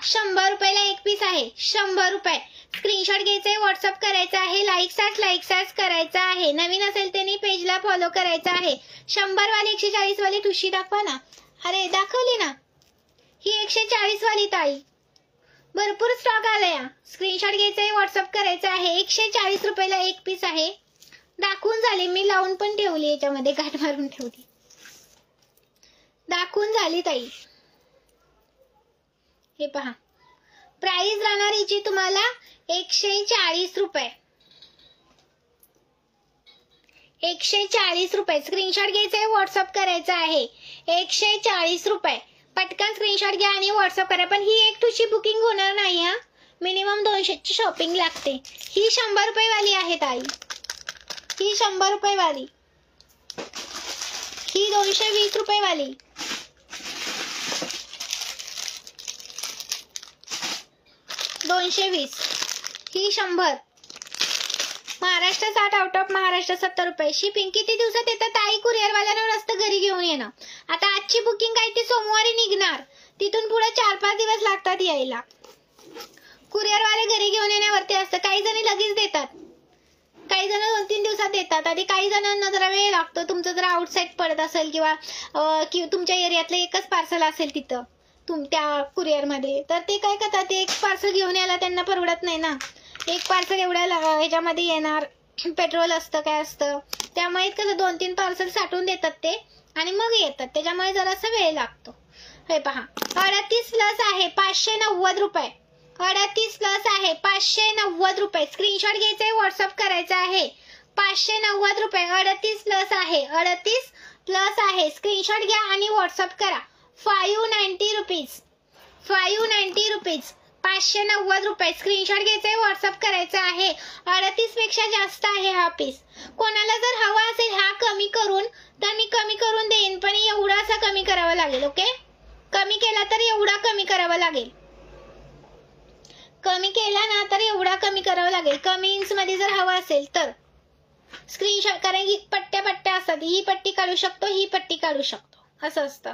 100 रुपयाला एक पीस आहे. 100 रुपये. स्क्रीनशॉट घ्यायचा आहे, व्हॉट्सअप करायचा आहे, लाईक करायचा आहे. नवीन असेल त्यांनी पेजला फॉलो करायचं आहे. 100 वाली 140 वाली ठुशी दाखवा ना. अरे दाखवली ना, ही 140 वाली ताई. भरपूर स्टॉक आलाय. स्क्रीनशॉट घ्यायचा आहे, व्हॉट्सअप करायचा आहे. 140 रुपयाला एक पीस आहे. दाखवून झाली, मी लावून पण ठेवली, याच्यामध्ये गाठ मारून ठेवली. दाखवून झाली ताई. हे पहा, प्राइस राहणार हिची तुम्हाला 140 रुपये. 140 रुपये. स्क्रीनशॉट घ्यायचा आहे, व्हॉट्सअप करायचा आहे. 140 रुपये. पटकन स्क्रीनशॉट घ्या आणि व्हॉट्सअप करा. पण ही एक ठुशी बुकिंग होणार नाही हा. मिनिमम 200 ची शॉपिंग लागते. ही 100 रुपये वाली आहे ताई. ही 100 रुपये वाली. ही 220 रुपये वाली. ही 100. महाराष्ट्र 60, आउट ऑफ महाराष्ट्र 70 रुपये. शिपिंग किती दिवसात येतं ताई? कुरिअरवाल्यावर असतं घरी घेऊन येणं. आता आजची बुकिंग काय ती सोमवारी निघणार, तिथून पुढे 4-5 दिवस लागतात यायला. कुरिअरवाले घरी घेऊन येण्यावरती असतं. काही जण लगेच देतात, काही जण 2-3 दिवसात देतात. आधी काही जणांना जरा वेळ लागतो. तुमचं जर आउटसाईड पडत असेल किंवा तुमच्या एरियातलं एकच पार्सल असेल तिथं त्या कुरिअरमध्ये, तर ते काय करतात, ते एक पार्सल घेऊन यायला त्यांना परवडत नाही ना. एक पार्सल एवढ्या ह्याच्यामध्ये येणार, पेट्रोल असतं काय असतं, त्यामुळे कसं 2-3 पार्सल साठवून देतात ते आणि मग येतात. त्याच्यामुळे जरासा वेळ लागतो. हे पहा, 38 प्लस आहे 590 रुपये. 38 प्लस आहे 590 रुपये. स्क्रीनशॉट घ्यायचा आहे, व्हॉट्सअप करायचा आहे. 590 रुपये. 38 प्लस आहे. 38 प्लस आहे. स्क्रीनशॉट घ्या आणि व्हॉट्सअप करा. 590 रुपीज. 590 रुपीज. 590 रुपये. स्क्रीनशॉट घ्यायचा आहे, व्हॉट्सअप करायचा आहे. 38 पेक्षा जास्त आहे हा पीस. कोणाला जर हवा असेल हा कमी करून, तर मी कमी करून देईन, पण एवढासा कमी करावा लागेल. ओके, कमी केला तर एवढा कमी करावा लागेल. कमी केला ना तर एवढा कमी करावा लागेल. कमी इंच मध्ये जर हवा असेल तर स्क्रीनशॉट, कारण की पट्ट्या असतात. ही पट्टी काढू शकतो, ही पट्टी काढू शकतो, असं असतं.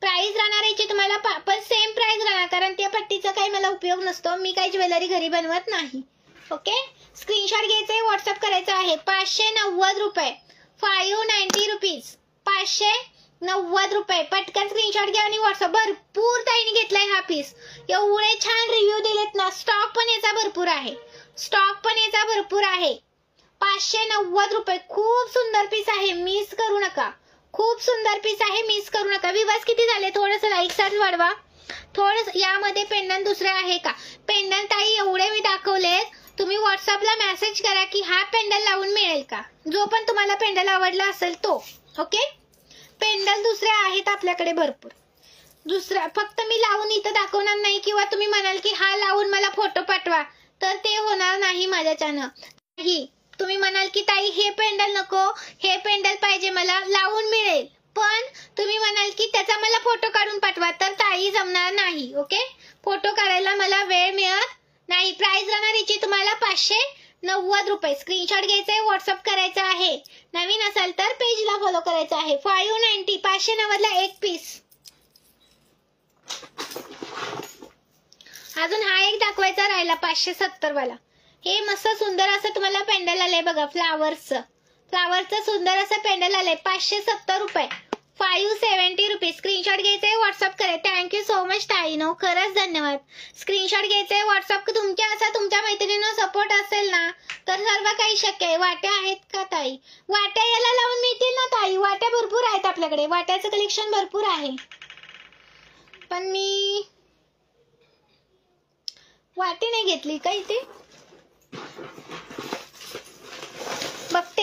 प्राइस राहणार याची तुम्हाला पण सेम प्राइस राहणार, कारण त्या पट्टीचा काही मला उपयोग नसतो. मी काही ज्वेलरी घरी बनवत नाही. ओके, स्क्रीनशॉट घ्यायचा आहे, व्हॉट्सअप करायचा आहे. 590 रुपये. 590 रुपीज. 590 रुपये. पटकन स्क्रीनशॉट घ्या आणि व्हॉट्सअप. भरपूर ताईने घेतलाय हा पीस. एवढे छान रिव्ह्यू दिलेत ना. स्टॉक पण याचा भरपूर आहे. 590 रुपये. खूप सुंदर पीस आहे, मिस करू नका. खूप सुंदर पीस आहे, मिस करू नका. विवास किती झाले? थोडंसं लाईक साथ वाढवा. थोडंसं यामध्ये पेंडंट दुसरे आहे का? पेंडंट ताई एवढे मी दाखवलेत. तुम्ही व्हॉट्सअपला मेसेज करा की हा पेंडल लावून मिळेल का, जो पण तुम्हाला पेंडल आवडला असेल तो. ओके, पेंडल दुसरे आहेत आपल्याकडे भरपूर. दुसरा फक्त मी लावून इथं दाखवणार नाही, किंवा तुम्ही म्हणाल की हा लावून मला फोटो पाठवा, तर ते होणार नाही माझ्या चॅनल. तुम्ही म्हणाल की ताई हे पेंडल नको, हे पेंडल पाहिजे मला, लावून मिळेल, पण तुम्ही म्हणाल की त्याचा मला फोटो काढून पाठवा, तर ताई जमणार नाही. ओके, फोटो काढायला मला वेळ मिळत नाही. प्राइस राहणार याची तुम्हाला 590 रुपये. स्क्रीनशॉट घ्यायचा आहे, व्हॉट्सअप करायचा आहे. नवीन असाल तर पेजला फॉलो करायचा आहे. 590. 590 ला एक पीस. अजून हा एक दाखवायचा राहिला 570 वाला. हे मस्त सुंदर असं तुम्हाला पेंडल आलंय बघा, फ्लावरचं सुंदर असं पेंडल आलंय. 570 रुपये. 570 रुपये. स्क्रीनशॉट घ्यायचंय, व्हॉट्सअप करायचं. थँक्यू सो मच ताईनो, खरंच धन्यवाद. स्क्रीनशॉट घ्यायचंय, व्हॉट्सअप. तुमच्या मैत्रिणींना सपोर्ट असेल ना तर सर्व काही शक्य आहे. वाट्या आहेत का ताई? वाट्या याला लावून मिळतील ना ताई? वाट्या भरपूर आहेत आपल्याकडे, वाट्याचं कलेक्शन भरपूर आहे. पण मी वाटी नाही घेतली का इथे?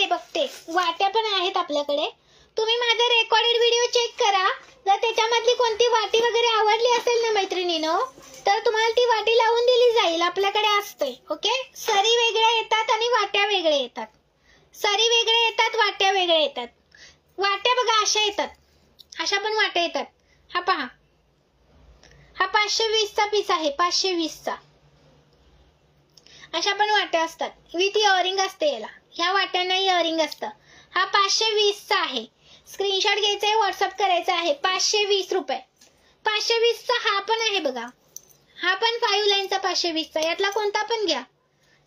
बघते. वाट्या पण आहेत आपल्याकडे. तुम्ही माझा रेकॉर्डेड व्हिडिओ चेक करा. जर त्याच्यामधली कोणती वाटी वगैरे आवडली असेल ना मैत्रिणीनो, तर तुम्हाला ती वाटी लावून दिली जाईल. आपल्याकडे असते. ओके, सरी वेगळ्या येतात आणि वाट्या वेगळ्या येतात. सरी वेगळे येतात, वाट्या वेगळे येतात. वाट्या बघा अशा येतात, अशा पण वाट्या येतात. हा पहा, हा 520 चा पीस आहे. 520 चा. अशा पण वाट्या असतात, विथ इयरिंग असते याला. ह्या वाट्यांना इयरिंग असतं. हा 520 चा आहे. स्क्रीनशॉट घ्यायचा आहे, व्हॉट्सअप करायचा आहे. 520 रुपये. 520 चा हा पण आहे बघा. हा पण 5 लाईनचा 520चा, यातला कोणता पण घ्या.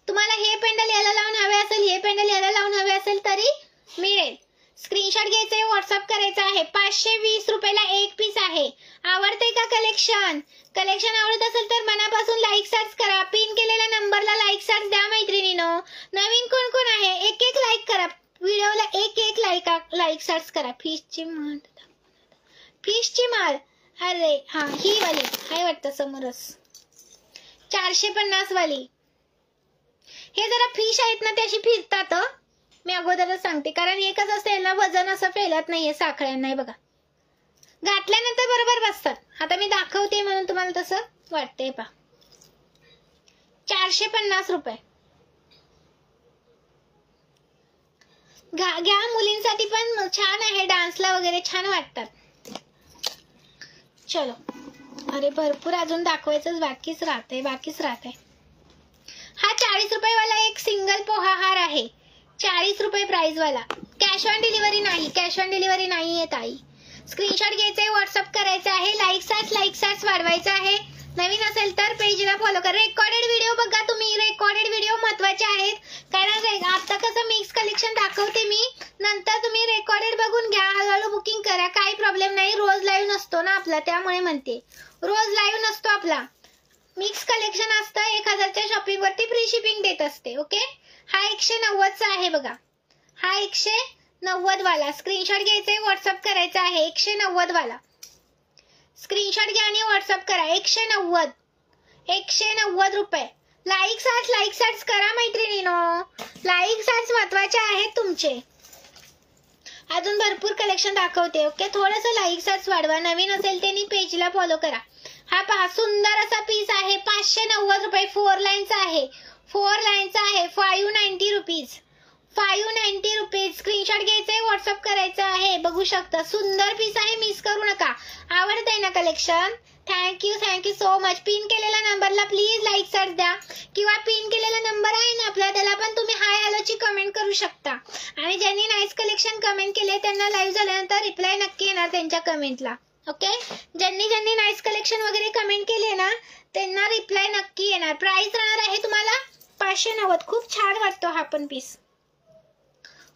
तुम्हाला हे पेंडल याला लावून हवे असेल, हे पेंडल याला लावून हवे असेल तरी मिळेल. स्क्रीनशॉट घ्यायचे, व्हॉट्सअप करायचा आहे. 520 रुपयाला एक पीस आहे. आवडते का कलेक्शन? कलेक्शन आवडत असेल तर मनापासून लाईक सर्च करा. पिन केलेल्या नंबरला लाईक सर्च द्या मैत्रिणीनो. नवीन कोण कोण आहे एक एक लाईक करा. व्हिडिओला एक एक लाईक सर्च करा. फिशची माळ, अरे हा ही वाली आहे वाटतं समोरच, 450 वाली. हे जरा फिश आहेत ना त्याशी फिरतात. मी अगोदरच सांगते, कारण एकच असते ना वजन असं फैलत नाहीये साखळ्यांना. नाही बघा, घातल्यानंतर बरोबर बसतात. आता मी दाखवते म्हणून तुम्हाला तसं वाटतंय. पा 450 रुपये घ्या. मुलींसाठी पण छान आहे, डान्सला वगैरे छान वाटतात. चलो, अरे भरपूर अजून दाखवायचं बाकीच राहते. हा 40 रुपयेवाला एक सिंगल पोहा हार आहे. 40 रुपये प्राइस वाला. कॅश ऑन डिलिव्हरी नाही आहे ताई. स्क्रीनशॉट घ्यायचे, व्हॉट्सअप करायचा आहे. लाईक सर्च वाढवायचा आहे. नवीन असेल तर पेजला फॉलो करा. रेकॉर्डेड व्हिडिओ बघा तुम्ही. रेकॉर्डेड व्हिडिओ महत्वाचे आहेत, कारण आता कसं मिक्स कलेक्शन दाखवते मी, नंतर तुम्ही रेकॉर्डेड बघून घ्या. हळूहळू बुकिंग करा, काही प्रॉब्लेम नाही. रोज लाईव्ह नसतो ना आपला, त्यामुळे म्हणते. रोज लाईव्ह नसतो आपला, मिक्स कलेक्शन असतं. 1000च्या शॉपिंग वरती फ्री शिपिंग देत असते. ओके. हा 190चा आहे बघा. हा 190 वाला. स्क्रीनशॉट घ्यायचे, व्हॉट्सअप करायचा आहे. 190 वाला. स्क्रीनशॉट घ्या आणि व्हॉट्सअप करा. 190 रुपये. लाईक सर्च करा मैत्रिणीनो. लाईक सर्च महत्वाचे आहेत तुमचे. अजून भरपूर कलेक्शन दाखवते. ओके, थोडंसं लाईक सर्च वाढवा. नवीन असेल त्यांनी पेजला फॉलो करा. हा पहा, सुंदर असा पीस आहे. 590 रुपये. 4 लाईनचा आहे. 590 रुपीज. 590 रुपीज. स्क्रीनशॉट घ्यायचंय, व्हॉट्सअप करायचं आहे. बघू शकता, सुंदर पीस आहे, मिस करू नका. आवडतंय ना collection? Thank you so much. Pin केलेल्या नंबरला प्लीज लाईक सर्च द्या, किंवा पिन केलेला नंबर आहे ना आपला, त्याला पण तुम्ही हाय हॅलोची कमेंट करू शकता. आणि ज्यांनी नाईस कलेक्शन कमेंट केले त्यांना लाईव्ह झाल्यानंतर रिप्लाय नक्की येणार त्यांच्या कमेंटला. ओके, ज्यांनी नाईस कलेक्शन वगैरे कमेंट केले ना त्यांना रिप्लाय नक्की येणार. प्राइस राहणार आहे तुम्हाला 590. खूप छान वाटतो हा पण पीस,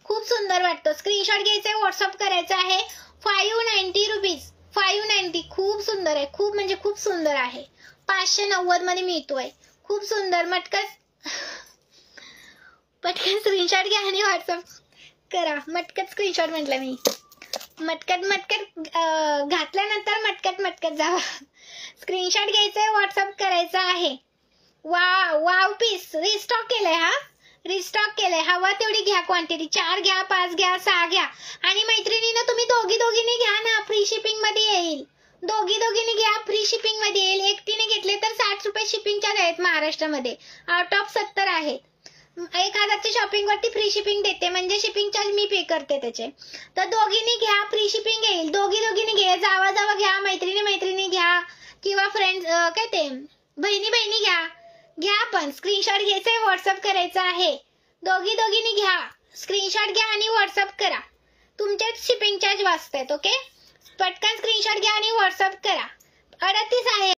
खूप सुंदर वाटतो. स्क्रीनशॉट घ्यायचा, व्हॉट्सअप करायचा आहे. 590 रुपीज. 590. खूप सुंदर आहे, खूप म्हणजे खूप सुंदर आहे. 590 मध्ये मिळतोय. खूप सुंदर. पटकन स्क्रीनशॉट घ्या आणि व्हॉट्सअप करा. मटकत स्क्रीनशॉट म्हटलं मी. मटकट घातल्यानंतर मटकट जावा. स्क्रीनशॉट घ्यायचंय, व्हॉट्सअप करायचा आहे. वाव पीस रिस्टॉक केलंय. हा रिस्टॉक केलंय. हवा तेवढी घ्या क्वांटिटी. 4 घ्या, 5 घ्या, 6 घ्या. आणि मैत्रिणीनं तुम्ही दोघींनी घ्या ना, फ्री शिपिंग मध्ये येईल. दोघींनी घ्या, फ्री शिपिंग मध्ये येईल. एकटीने घेतले तर 60 रुपये शिपिंग चार्ज आहेत महाराष्ट्रामध्ये. आउट ऑफ 70 आहेत. 1000च्या शॉपिंग वरती फ्री शिपिंग देते, म्हणजे शिपिंग चार्ज मी पे करते त्याचे. तर दोघींनी घ्या, फ्री शिपिंग येईल. दोघींनी घ्या, जावा घ्या. मैत्रिणी घ्या, किंवा फ्रेंड्स काय ते बहिणी घ्या पण. स्क्रीनशॉट घ्यायचंय, व्हॉट्सअप करायचं आहे. दोघींनी घ्या, स्क्रीनशॉट घ्या आणि व्हॉट्सअप करा. तुमचेच शिपिंग चार्ज वाचतायत. ओके, पटकन स्क्रीनशॉट घ्या आणि व्हॉट्सअप करा. 38 आहे.